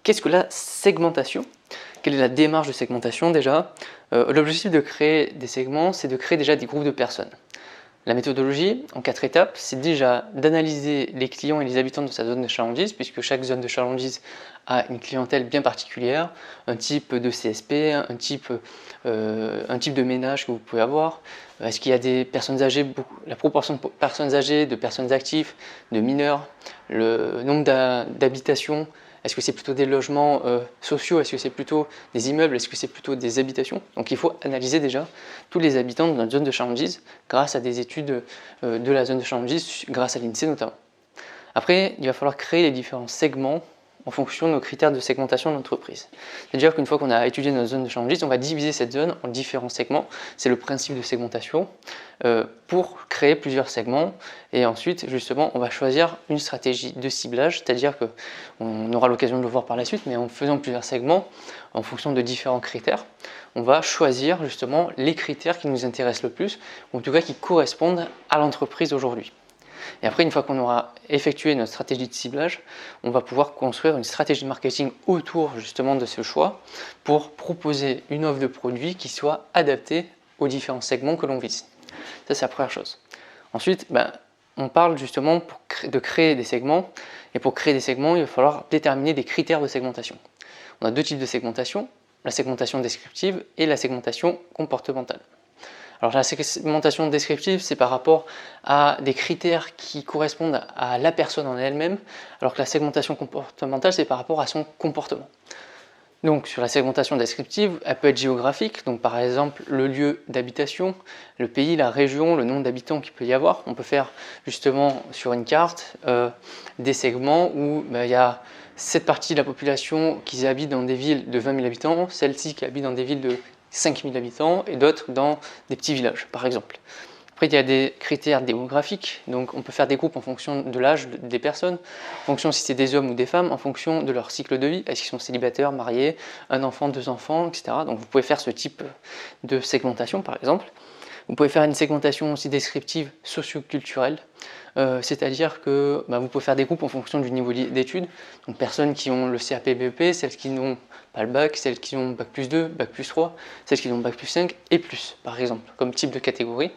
qu'est-ce que la segmentation? Quelle est la démarche de segmentation déjà? L'objectif de créer des segments, c'est de créer déjà des groupes de personnes. La méthodologie, en 4 étapes, c'est déjà d'analyser les clients et les habitants de sa zone de chalandise, puisque chaque zone de chalandise a une clientèle bien particulière, un type de CSP, un type de ménage que vous pouvez avoir. Est-ce qu'il y a des personnes âgées, la proportion de personnes âgées, de personnes actives, de mineurs, le nombre d'habitations. Est-ce que c'est plutôt des logements sociaux? Est-ce que c'est plutôt des immeubles? Est-ce que c'est plutôt des habitations? Donc il faut analyser déjà tous les habitants de notre zone de chalandise grâce à des études de la zone de chalandise, grâce à l'INSEE notamment. Après, il va falloir créer les différents segments en fonction de nos critères de segmentation de l'entreprise. C'est-à-dire qu'une fois qu'on a étudié notre zone de chalandise, on va diviser cette zone en différents segments. C'est le principe de segmentation pour créer plusieurs segments. Et ensuite, justement, on va choisir une stratégie de ciblage, c'est-à-dire qu'on aura l'occasion de le voir par la suite, mais en faisant plusieurs segments, en fonction de différents critères, on va choisir justement les critères qui nous intéressent le plus, ou en tout cas qui correspondent à l'entreprise aujourd'hui. Et après, une fois qu'on aura effectué notre stratégie de ciblage, on va pouvoir construire une stratégie de marketing autour justement de ce choix pour proposer une offre de produit qui soit adaptée aux différents segments que l'on vise. Ça, c'est la première chose. Ensuite, on parle justement de créer des segments. Et pour créer des segments, il va falloir déterminer des critères de segmentation. On a 2 types de segmentation, la segmentation descriptive et la segmentation comportementale. Alors la segmentation descriptive, c'est par rapport à des critères qui correspondent à la personne en elle-même, alors que la segmentation comportementale, c'est par rapport à son comportement. Donc sur la segmentation descriptive, elle peut être géographique, donc par exemple le lieu d'habitation, le pays, la région, le nombre d'habitants qu'il peut y avoir. On peut faire justement sur une carte des segments où il y a cette partie de la population qui habite dans des villes de 20 000 habitants, celle-ci qui habite dans des villes de 5 000 habitants et d'autres dans des petits villages, par exemple. Après, il y a des critères démographiques, donc on peut faire des groupes en fonction de l'âge des personnes, en fonction si c'est des hommes ou des femmes, en fonction de leur cycle de vie, est-ce qu'ils sont célibataires, mariés, un enfant, 2 enfants, etc. Donc vous pouvez faire ce type de segmentation, par exemple. Vous pouvez faire une segmentation aussi descriptive socio-culturelle, c'est-à-dire que vous pouvez faire des groupes en fonction du niveau d'études, donc personnes qui ont le CAP-BEP, celles qui n'ont pas le bac, celles qui ont bac plus 2, bac plus 3, celles qui ont bac plus 5 et plus, par exemple, comme type de catégorie.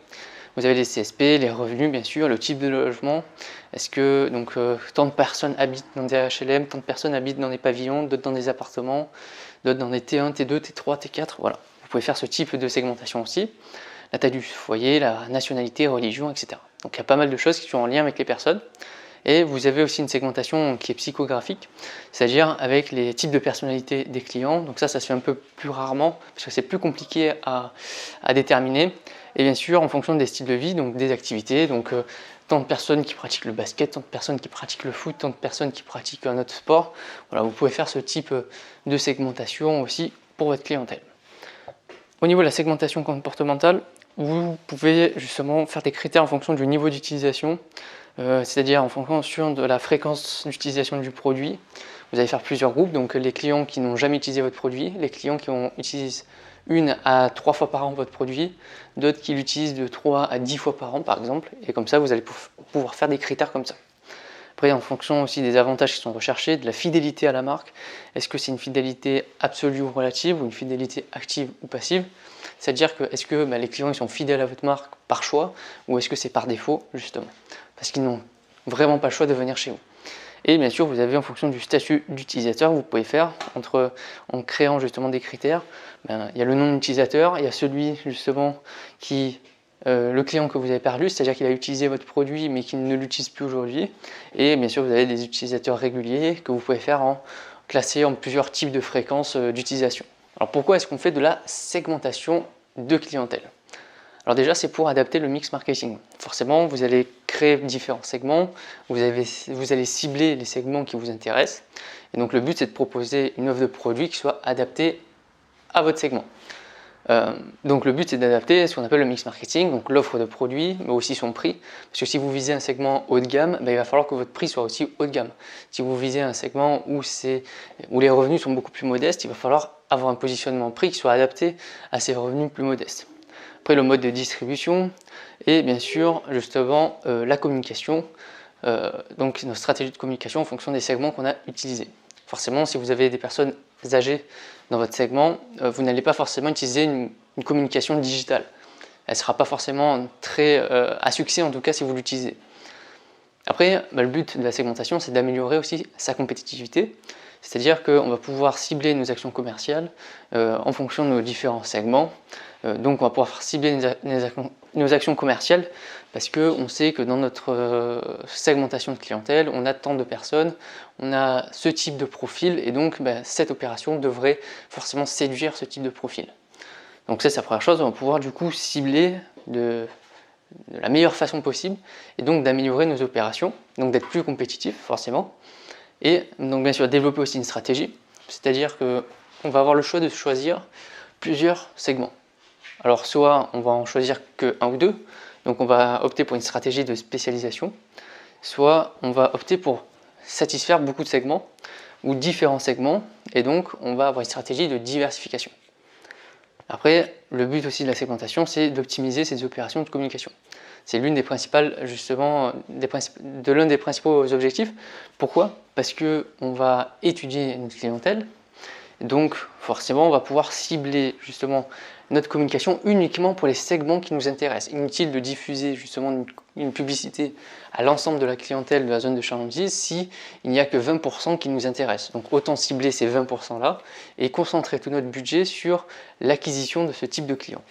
Vous avez les CSP, les revenus bien sûr, le type de logement. Est-ce que tant de personnes habitent dans des HLM, tant de personnes habitent dans des pavillons, d'autres dans des appartements, d'autres dans des T1, T2, T3, T4, voilà. Vous pouvez faire ce type de segmentation aussi. La taille du foyer, la nationalité, religion, etc. Donc il y a pas mal de choses qui sont en lien avec les personnes. Et vous avez aussi une segmentation qui est psychographique, c'est-à-dire avec les types de personnalité des clients. Donc ça se fait un peu plus rarement, parce que c'est plus compliqué à déterminer. Et bien sûr, en fonction des styles de vie, donc des activités, donc tant de personnes qui pratiquent le basket, tant de personnes qui pratiquent le foot, tant de personnes qui pratiquent un autre sport. Voilà, vous pouvez faire ce type de segmentation aussi pour votre clientèle. Au niveau de la segmentation comportementale, vous pouvez justement faire des critères en fonction du niveau d'utilisation, c'est-à-dire en fonction de la fréquence d'utilisation du produit. Vous allez faire plusieurs groupes, donc les clients qui n'ont jamais utilisé votre produit, les clients qui utilisent 1 à 3 fois par an votre produit, d'autres qui l'utilisent de 3 à 10 fois par an par exemple, et comme ça vous allez pouvoir faire des critères comme ça. Après, en fonction aussi des avantages qui sont recherchés, de la fidélité à la marque, est-ce que c'est une fidélité absolue ou relative, ou une fidélité active ou passive? C'est-à-dire que est-ce que les clients ils sont fidèles à votre marque par choix, ou est-ce que c'est par défaut, justement? Parce qu'ils n'ont vraiment pas le choix de venir chez vous. Et bien sûr, vous avez en fonction du statut d'utilisateur, vous pouvez faire en créant justement des critères. Il y a le nom d'utilisateur, il y a celui justement qui le client que vous avez perdu, c'est-à-dire qu'il a utilisé votre produit mais qu'il ne l'utilise plus aujourd'hui. Et bien sûr, vous avez des utilisateurs réguliers que vous pouvez faire classer en plusieurs types de fréquences d'utilisation. Alors pourquoi est-ce qu'on fait de la segmentation de clientèle? Alors déjà, c'est pour adapter le mix marketing. Forcément, vous allez créer différents segments, vous allez cibler les segments qui vous intéressent. Et donc le but, c'est de proposer une offre de produit qui soit adaptée à votre segment. Donc le but, c'est d'adapter ce qu'on appelle le mix marketing, donc l'offre de produit, mais aussi son prix. Parce que si vous visez un segment haut de gamme, il va falloir que votre prix soit aussi haut de gamme. Si vous visez un segment où les revenus sont beaucoup plus modestes, il va falloir avoir un positionnement prix qui soit adapté à ces revenus plus modestes. Après, le mode de distribution et bien sûr justement la communication, donc notre stratégie de communication en fonction des segments qu'on a utilisés. Forcément, si vous avez des personnes âgées dans votre segment, vous n'allez pas forcément utiliser une communication digitale. Elle ne sera pas forcément très à succès, en tout cas si vous l'utilisez. Après, le but de la segmentation, c'est d'améliorer aussi sa compétitivité, c'est-à-dire qu'on va pouvoir cibler nos actions commerciales en fonction de nos différents segments. Donc on va pouvoir cibler nos actions commerciales parce qu'on sait que dans notre segmentation de clientèle, on a tant de personnes, on a ce type de profil et donc cette opération devrait forcément séduire ce type de profil. Donc ça, c'est la première chose, on va pouvoir du coup cibler de la meilleure façon possible et donc d'améliorer nos opérations, donc d'être plus compétitif forcément. Et donc bien sûr développer aussi une stratégie, c'est-à-dire qu'on va avoir le choix de choisir plusieurs segments. Alors soit on va en choisir que un ou deux, donc on va opter pour une stratégie de spécialisation, soit on va opter pour satisfaire beaucoup de segments ou différents segments, et donc on va avoir une stratégie de diversification. Après, le but aussi de la segmentation, c'est d'optimiser ces opérations de communication. C'est l'une des principales, justement, de l'un des principaux objectifs. Pourquoi? Parce qu'on va étudier notre clientèle, donc forcément on va pouvoir cibler justement notre communication uniquement pour les segments qui nous intéressent. Inutile de diffuser justement une publicité à l'ensemble de la clientèle de la zone de chalandise si il n'y a que 20% qui nous intéressent. Donc autant cibler ces 20% là et concentrer tout notre budget sur l'acquisition de ce type de clients.